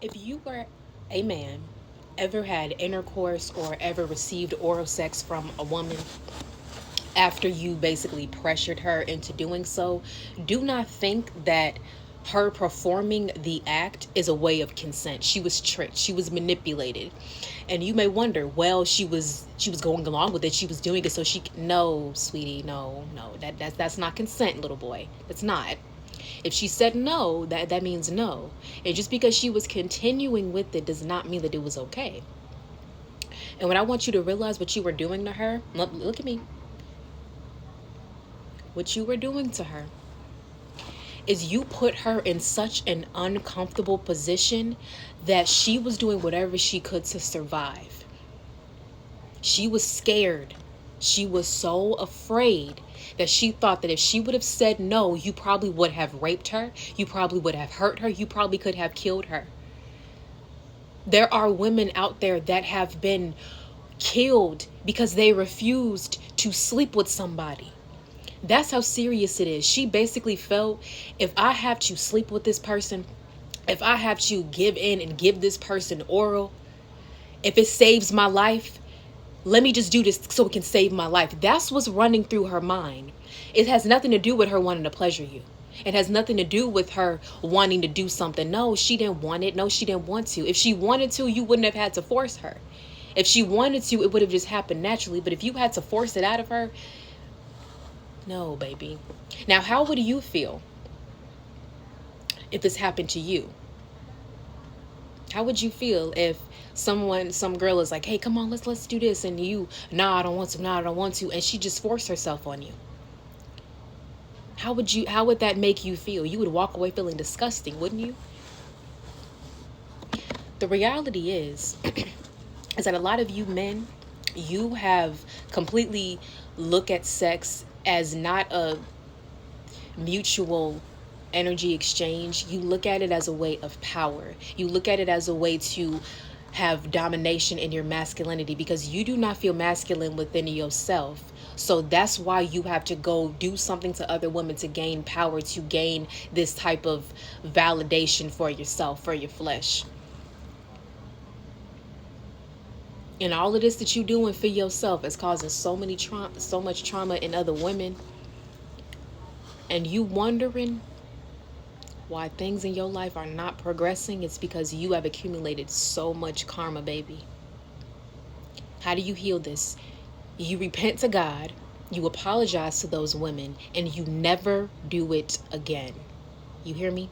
If you were a man, ever had intercourse or ever received oral sex from a woman after you basically pressured her into doing so, do not think that her performing the act is a way of consent. She was tricked. She was manipulated. And you may wonder, well, she was going along with it. She was doing it so no, sweetie, no, no. That's not consent, little boy. That's not. If she said no, that means no. And just because she was continuing with it does not mean that it was okay. And what I want you to realize, what you were doing to her, look at me. What you were doing to her is you put her in such an uncomfortable position that she was doing whatever she could to survive. She was scared. She was so afraid that she thought that if she would have said no, you probably would have raped her. You probably would have hurt her. You probably could have killed her. There are women out there that have been killed because they refused to sleep with somebody. That's how serious it is. She basically felt, if I have to sleep with this person, if I have to give in and give this person oral, if it saves my life, let me just do this so it can save my life. That's what's running through her mind. It has nothing to do with her wanting to pleasure you. It has nothing to do with her wanting to do something. No, she didn't want it. No, she didn't want to. If she wanted to, you wouldn't have had to force her. If she wanted to, it would have just happened naturally. But if you had to force it out of her, no, baby. Now, how would you feel if this happened to you? How would you feel if some girl is like, hey, come on, let's do this, and you, nah, I don't want to, nah, I don't want to, and she just forced herself on you? How would that make you feel? You would walk away feeling disgusting, wouldn't you? The reality is that a lot of you men, you have completely look at sex as not a mutual energy exchange. You look at it as a way of power. You look at it as a way to have domination in your masculinity because you do not feel masculine within yourself. So that's why you have to go do something to other women to gain power, to gain this type of validation for yourself, for your flesh. And all of this that you doing for yourself is causing so much trauma in other women. And you wondering why things in your life are not progressing, it's because you have accumulated so much karma, baby. How do you heal this? You repent to God, you apologize to those women, and you never do it again. You hear me?